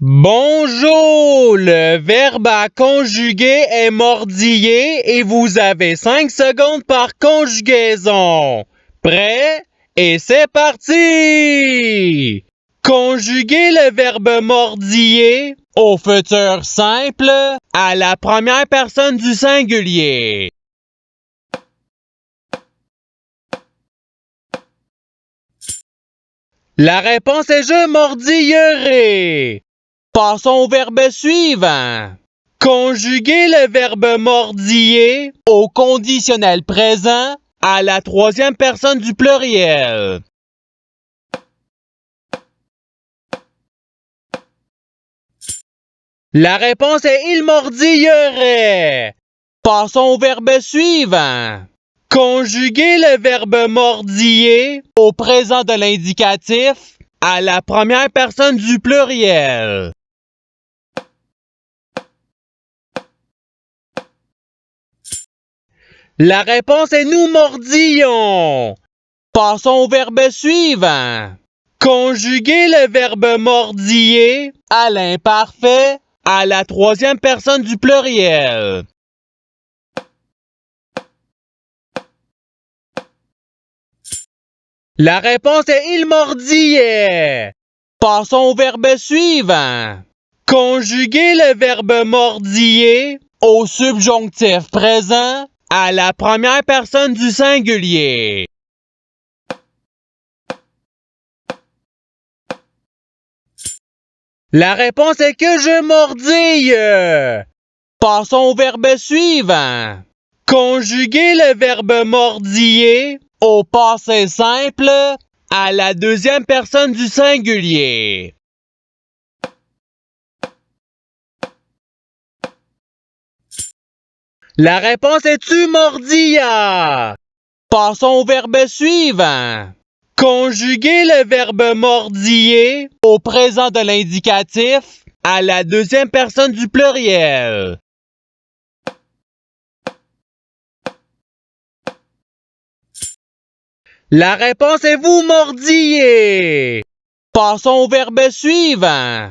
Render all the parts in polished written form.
Bonjour! Le verbe à conjuguer est mordillé et vous avez 5 secondes par conjugaison. Prêt? Et c'est parti! Conjuguez le verbe mordillé au futur simple à la première personne du singulier. La réponse est je mordillerai. Passons au verbe suivant. Conjuguez le verbe mordiller au conditionnel présent à la troisième personne du pluriel. La réponse est il mordillerait. Passons au verbe suivant. Conjuguez le verbe mordiller au présent de l'indicatif à la première personne du pluriel. La réponse est nous mordillons. Passons au verbe suivant. Conjuguez le verbe mordiller à l'imparfait à la troisième personne du pluriel. La réponse est il mordillait. Passons au verbe suivant. Conjuguez le verbe mordiller au subjonctif présent à la première personne du singulier. La réponse est que je mordille. Passons au verbe suivant. Conjuguez le verbe mordiller au passé simple à la deuxième personne du singulier. La réponse est tu mordilla. Passons au verbe suivant. Conjuguez le verbe mordiller au présent de l'indicatif à la deuxième personne du pluriel. La réponse est vous mordillez. Passons au verbe suivant.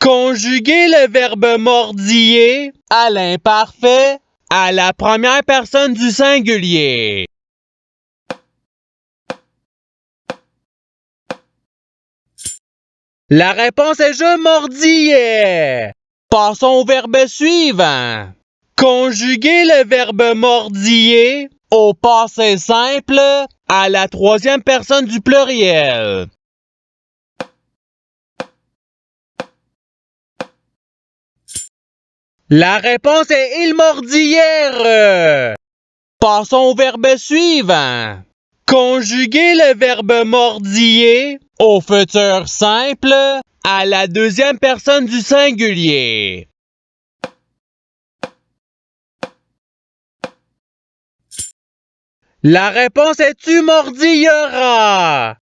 Conjuguez le verbe mordiller à l'imparfait à la première personne du singulier. La réponse est je mordillais. Passons au verbe suivant. Conjuguez le verbe mordiller au passé simple à la troisième personne du pluriel. La réponse est il mordillèrent. Passons au verbe suivant. Conjuguez le verbe mordiller au futur simple à la deuxième personne du singulier. La réponse est tu mordilleras.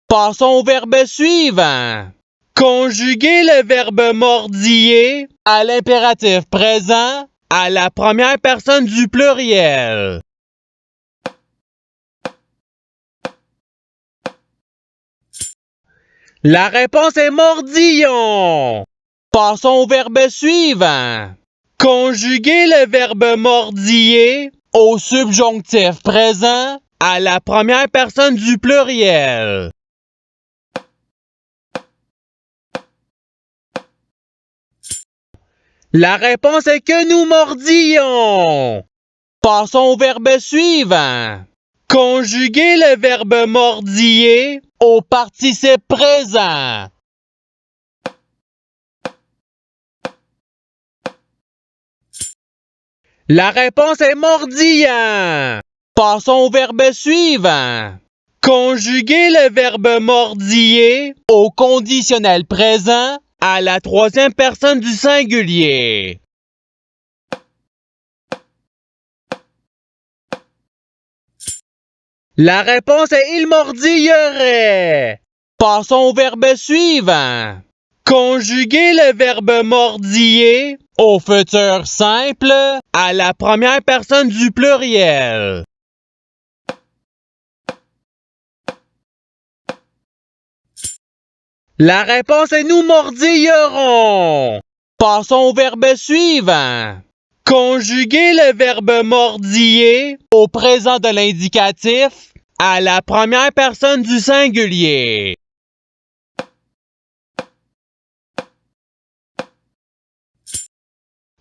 Passons au verbe suivant. Conjuguez le verbe mordiller à l'impératif présent à la première personne du pluriel. La réponse est mordillon. Passons au verbe suivant. Conjuguez le verbe mordiller au subjonctif présent à la première personne du pluriel. La réponse est que nous mordillons. Passons au verbe suivant. Conjuguez le verbe mordiller au participe présent. La réponse est mordillant. Passons au verbe suivant. Conjuguez le verbe mordiller au conditionnel présent à la troisième personne du singulier. La réponse est il mordillerait. Passons au verbe suivant. Conjuguez le verbe mordiller au futur simple à la première personne du pluriel. La réponse est nous mordillerons. Passons au verbe suivant. Conjuguer le verbe mordiller au présent de l'indicatif à la première personne du singulier.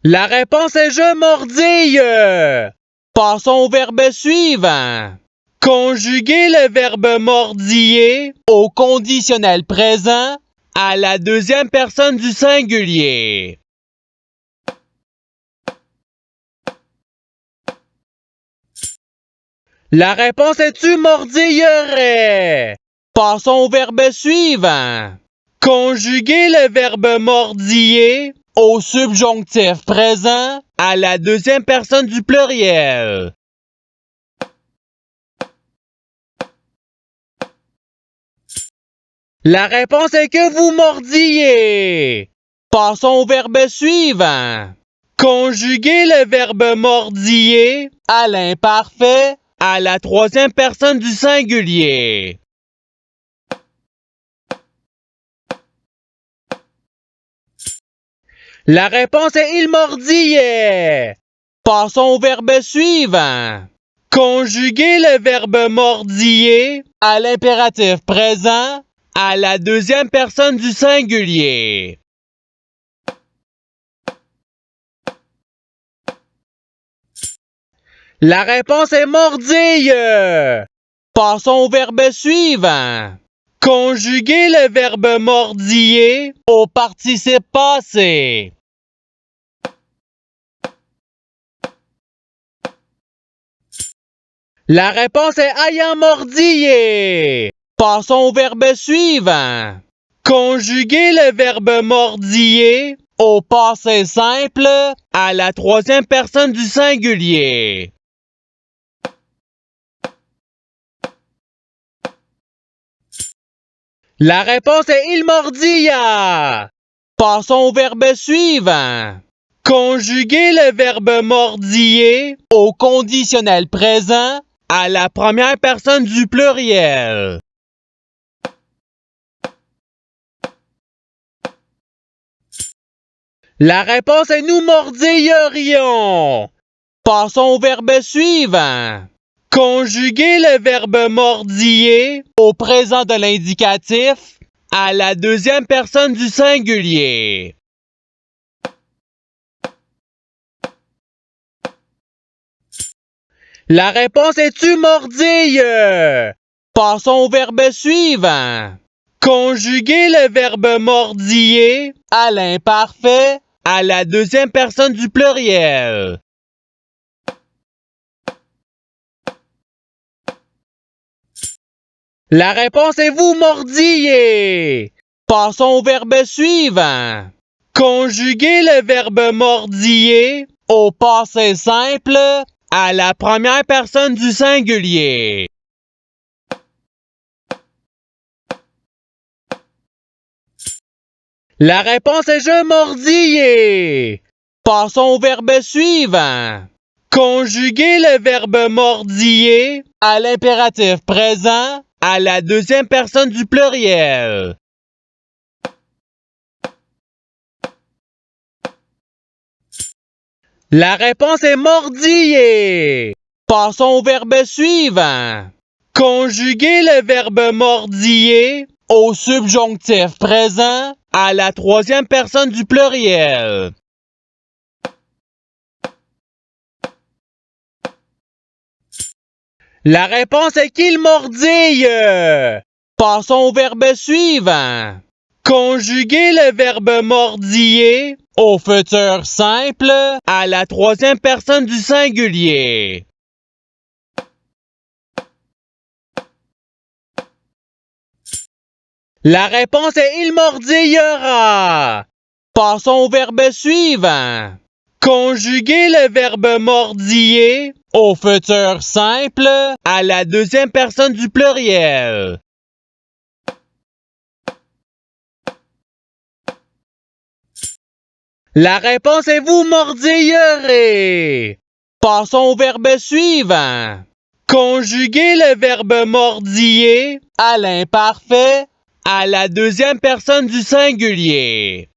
La réponse est je mordille. Passons au verbe suivant. Conjuguer le verbe mordiller au conditionnel présent à la deuxième personne du singulier. La réponse est tu mordillerais. Passons au verbe suivant. Conjuguer le verbe mordiller au subjonctif présent à la deuxième personne du pluriel. La réponse est que vous mordillez. Passons au verbe suivant. Conjuguer le verbe mordiller à l'imparfait à la troisième personne du singulier. La réponse est il mordillait. Passons au verbe suivant. Conjuguer le verbe mordiller à l'impératif présent à la deuxième personne du singulier. La réponse est mordille. Passons au verbe suivant. Conjuguer le verbe mordiller au participe passé. La réponse est ayant mordillé. Passons au verbe suivant. Conjuguer le verbe mordiller au passé simple à la troisième personne du singulier. La réponse est il mordilla. Passons au verbe suivant. Conjuguer le verbe mordiller au conditionnel présent à la première personne du pluriel. La réponse est nous mordillerions. Passons au verbe suivant. Conjuguer le verbe mordiller au présent de l'indicatif à la deuxième personne du singulier. La réponse est tu mordille. Passons au verbe suivant. Conjuguer le verbe mordiller à l'imparfait à la deuxième personne du pluriel. La réponse est vous mordillez. Passons au verbe suivant. Conjuguer le verbe mordiller au passé simple à la première personne du singulier. La réponse est je mordillais. Passons au verbe suivant. Conjuguer le verbe mordiller à l'impératif présent à la deuxième personne du pluriel. La réponse est mordiller. Passons au verbe suivant. Conjuguer le verbe mordiller au subjonctif présent à la troisième personne du pluriel. La réponse est qu'il mordille. Passons au verbe suivant. Conjuguer le verbe mordiller au futur simple à la troisième personne du singulier. La réponse est il mordillera. Passons au verbe suivant. Conjuguer le verbe mordiller au futur simple à la deuxième personne du pluriel. La réponse est vous mordillerez. Passons au verbe suivant. Conjuguer le verbe mordiller à l'imparfait à la deuxième personne du singulier.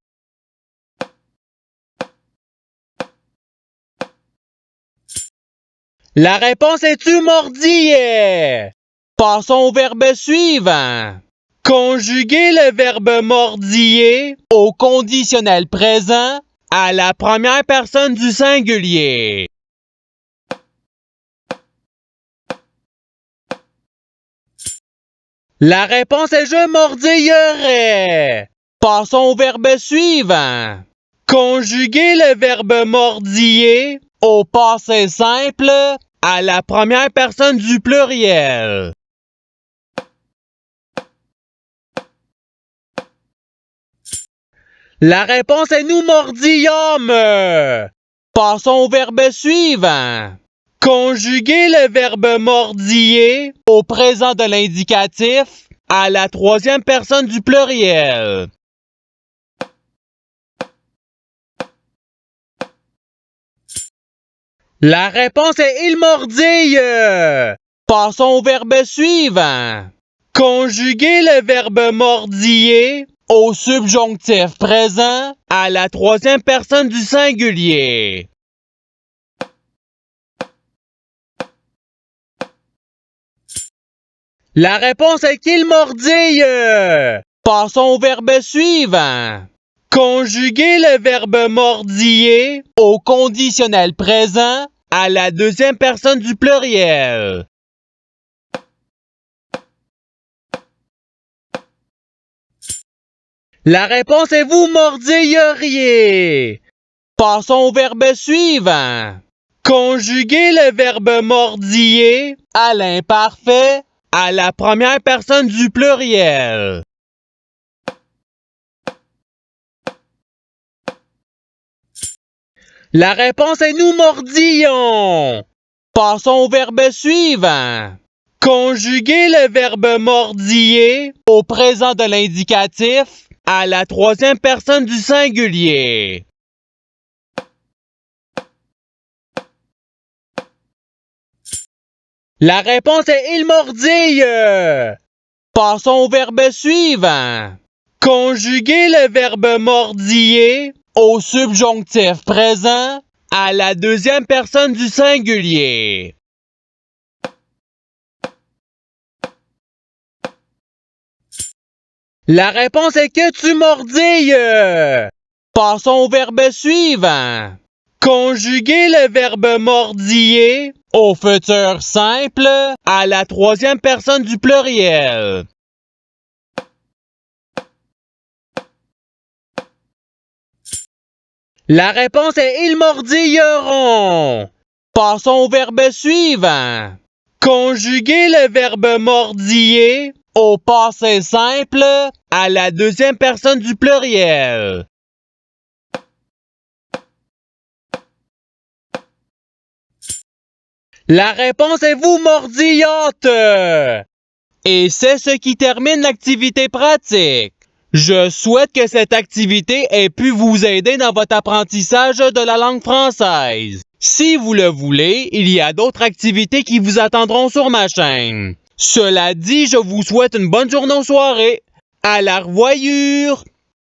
La réponse est tu mordillais. Passons au verbe suivant. Conjuguer le verbe mordiller au conditionnel présent à la première personne du singulier. La réponse est je mordillerais. Passons au verbe suivant. Conjuguer le verbe mordiller au passé simple à la première personne du pluriel. La réponse est nous mordillâmes. Passons au verbe suivant. Conjuguer le verbe mordiller au présent de l'indicatif à la troisième personne du pluriel. La réponse est il mordille. Passons au verbe suivant. Conjuguer le verbe mordiller au subjonctif présent à la troisième personne du singulier. La réponse est qu'il mordille. Passons au verbe suivant. Conjuguer le verbe mordiller au conditionnel présent à la deuxième personne du pluriel. La réponse est vous mordilleriez. Passons au verbe suivant. Conjuguer le verbe mordiller à l'imparfait à la première personne du pluriel. La réponse est nous mordillons. Passons au verbe suivant. Conjuguer le verbe mordiller au présent de l'indicatif à la troisième personne du singulier. La réponse est il mordille. Passons au verbe suivant. Conjuguer le verbe mordiller au subjonctif présent à la deuxième personne du singulier. La réponse est que tu mordilles. Passons au verbe suivant. Conjuguer le verbe mordiller au futur simple à la troisième personne du pluriel. La réponse est ils mordilleront. Passons au verbe suivant. Conjuguer le verbe mordiller au passé simple à la deuxième personne du pluriel. La réponse est vous mordillotes. Et c'est ce qui termine l'activité pratique. Je souhaite que cette activité ait pu vous aider dans votre apprentissage de la langue française. Si vous le voulez, il y a d'autres activités qui vous attendront sur ma chaîne. Cela dit, je vous souhaite une bonne journée ou soirée. À la revoyure!